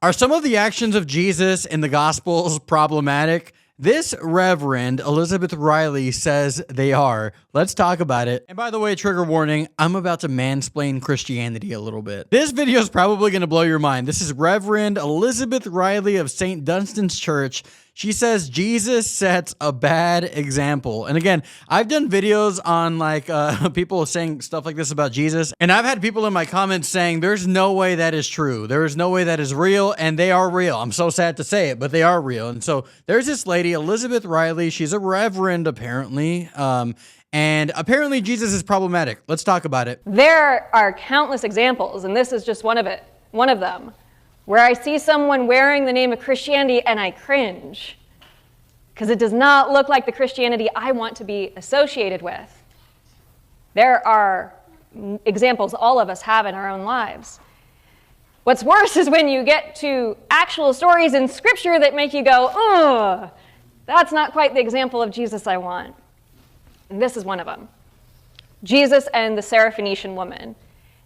Are some of the actions of Jesus in the Gospels problematic? This Reverend Elizabeth Riley says they are. Let's talk about it. And by the way, trigger warning, I'm about to mansplain Christianity a little bit. This video is probably going to blow your mind. This is Reverend Elizabeth Riley of St. Dunstan's Church. She says Jesus sets a bad example. And again, I've done videos on people saying stuff like this about Jesus. And I've had people in my comments saying there's no way that is true. There is no way that is real. And they are real. I'm so sad to say it, but they are real. And so there's this lady, Elizabeth Riley. She's a reverend, apparently. And apparently Jesus is problematic. Let's talk about it. There are countless examples, and this is just one of them, where I see someone wearing the name of Christianity and I cringe, because it does not look like the Christianity I want to be associated with. There are examples all of us have in our own lives. What's worse is when you get to actual stories in Scripture that make you go, ugh, that's not quite the example of Jesus I want. And this is one of them. Jesus and the Syro-Phoenician woman.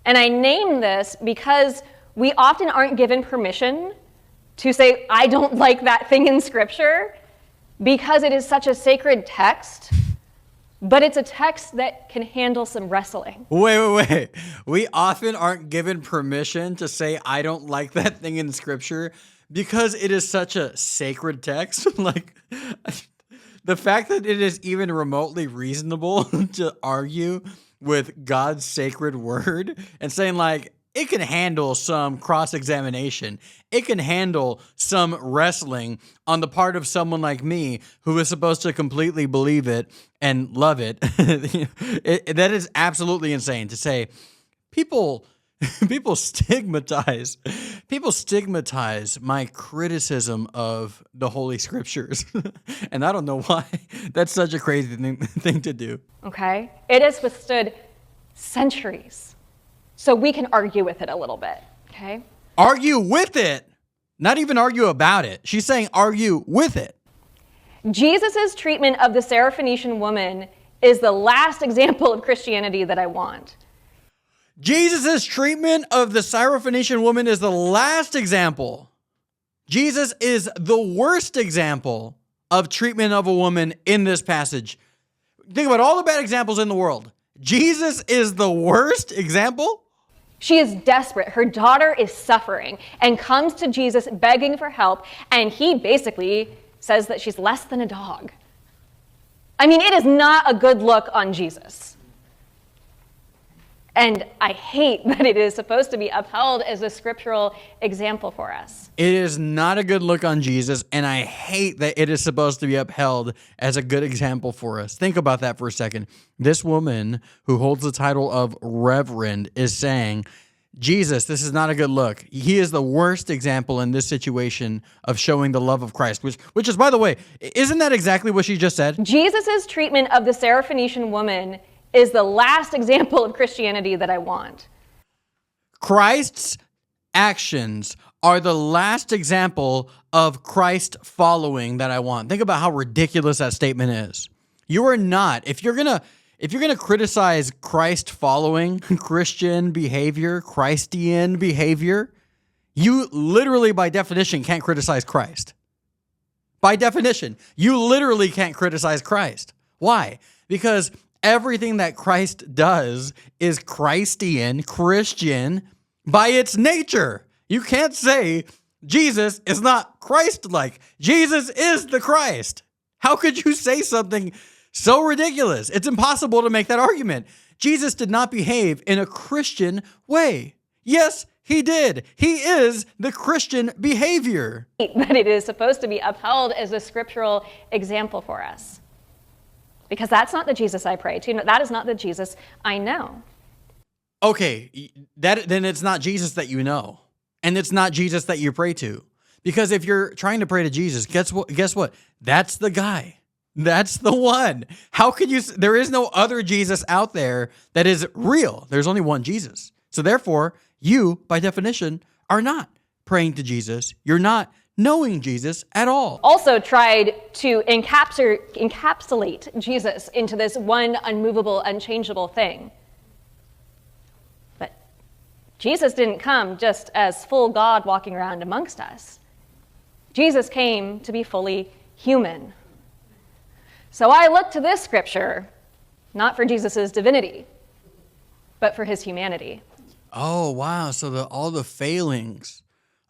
And I name this because we often aren't given permission to say, I don't like that thing in Scripture, because it is such a sacred text, but it's a text that can handle some wrestling. Wait. We often aren't given permission to say, I don't like that thing in Scripture, because it is such a sacred text. The fact that it is even remotely reasonable to argue with God's sacred word and saying it can handle some cross-examination. It can handle some wrestling on the part of someone like me who is supposed to completely believe it and love it. That is absolutely insane to say. People stigmatize my criticism of the Holy Scriptures. And I don't know why. That's such a crazy thing to do. Okay? It has withstood centuries. So we can argue with it a little bit, okay? Argue with it? Not even argue about it. She's saying argue with it. Jesus' treatment of the Syro-Phoenician woman is the last example of Christianity that I want. Jesus' treatment of the Syro-Phoenician woman is the last example. Jesus is the worst example of treatment of a woman in this passage. Think about all the bad examples in the world. Jesus is the worst example? She is desperate. Her daughter is suffering and comes to Jesus begging for help, and he basically says that she's less than a dog. I mean, it is not a good look on Jesus. And I hate that it is supposed to be upheld as a scriptural example for us. It is not a good look on Jesus, and I hate that it is supposed to be upheld as a good example for us. Think about that for a second. This woman who holds the title of Reverend is saying, Jesus, this is not a good look. He is the worst example in this situation of showing the love of Christ, which is, by the way, isn't that exactly what she just said? Jesus' treatment of the Syro-Phoenician woman is the last example of Christianity that I want. Christ's actions are the last example of Christ following that I want. Think about how ridiculous that statement is. You are not, if you're gonna criticize Christ following, Christian behavior, Christian behavior, you literally by definition can't criticize Christ. By definition, you literally can't criticize Christ. Why? Because everything that Christ does is Christian by its nature. You can't say Jesus is not Christ-like. Jesus is the Christ. How could you say something so ridiculous? It's impossible to make that argument. Jesus did not behave in a Christian way. Yes, he did. He is the Christian behavior. That it is supposed to be upheld as a scriptural example for us. Because that's not the Jesus I pray to. That is not the Jesus I know. Okay, then it's not Jesus that you know. And it's not Jesus that you pray to. Because if you're trying to pray to Jesus, guess what? That's the guy. That's the one. How could you? There is no other Jesus out there that is real. There's only one Jesus. So therefore, you, by definition, are not praying to Jesus. You're not knowing Jesus at all. Also tried to encapsulate Jesus into this one unmovable, unchangeable thing. But Jesus didn't come just as full God walking around amongst us. Jesus came to be fully human. So I look to this scripture, not for Jesus' divinity, but for his humanity. Oh, wow. So all the failings,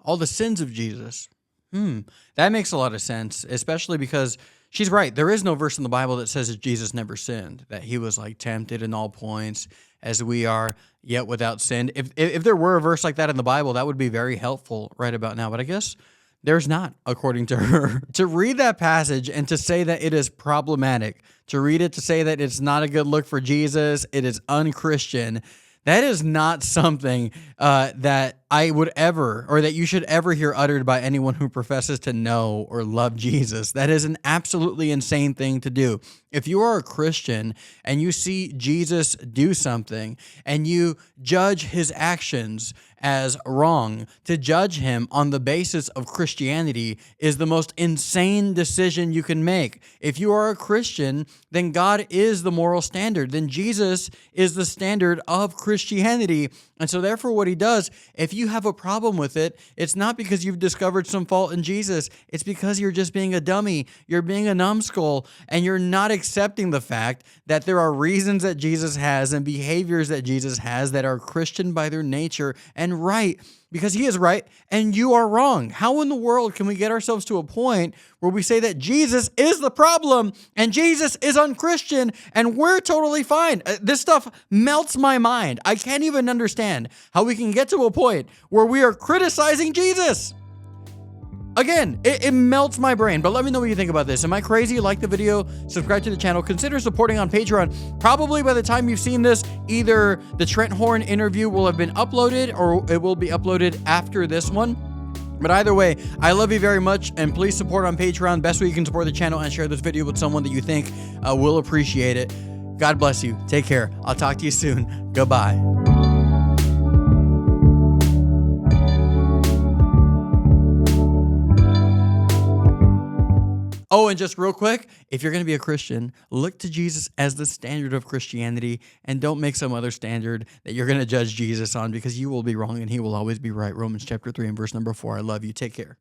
all the sins of Jesus. That makes a lot of sense, especially because she's right. There is no verse in the Bible that says that Jesus never sinned, that he was like tempted in all points as we are, yet without sin. If there were a verse like that in the Bible, that would be very helpful right about now. But I guess there's not, according to her. To read that passage and to say that it is problematic, to read it to say that it's not a good look for Jesus, it is unchristian, that is not something that I would ever, or that you should ever hear uttered by anyone who professes to know or love Jesus. That is an absolutely insane thing to do. If you are a Christian and you see Jesus do something and you judge his actions as wrong, to judge him on the basis of Christianity is the most insane decision you can make. If you are a Christian, then God is the moral standard. Then Jesus is the standard of Christianity. And so therefore what he does, if you have a problem with it, it's not because you've discovered some fault in Jesus. It's because you're just being a dummy. You're being a numbskull, and you're not accepting the fact that there are reasons that Jesus has and behaviors that Jesus has that are Christian by their nature and right, because he is right and you are wrong. How in the world can we get ourselves to a point where we say that Jesus is the problem and Jesus is unchristian and we're totally fine? This stuff melts my mind. I can't even understand how we can get to a point where we are criticizing Jesus. Again, it melts my brain, but let me know what you think about this. Am I crazy? Like the video, subscribe to the channel, consider supporting on Patreon. Probably by the time you've seen this, either the Trent Horn interview will have been uploaded or it will be uploaded after this one. But either way, I love you very much, and please support on Patreon. Best way you can support the channel, and share this video with someone that you think will appreciate it. God bless you. Take care. I'll talk to you soon. Goodbye. Oh, and just real quick, if you're going to be a Christian, look to Jesus as the standard of Christianity, and don't make some other standard that you're going to judge Jesus on, because you will be wrong and he will always be right. Romans chapter 3 and verse number 4. I love you. Take care.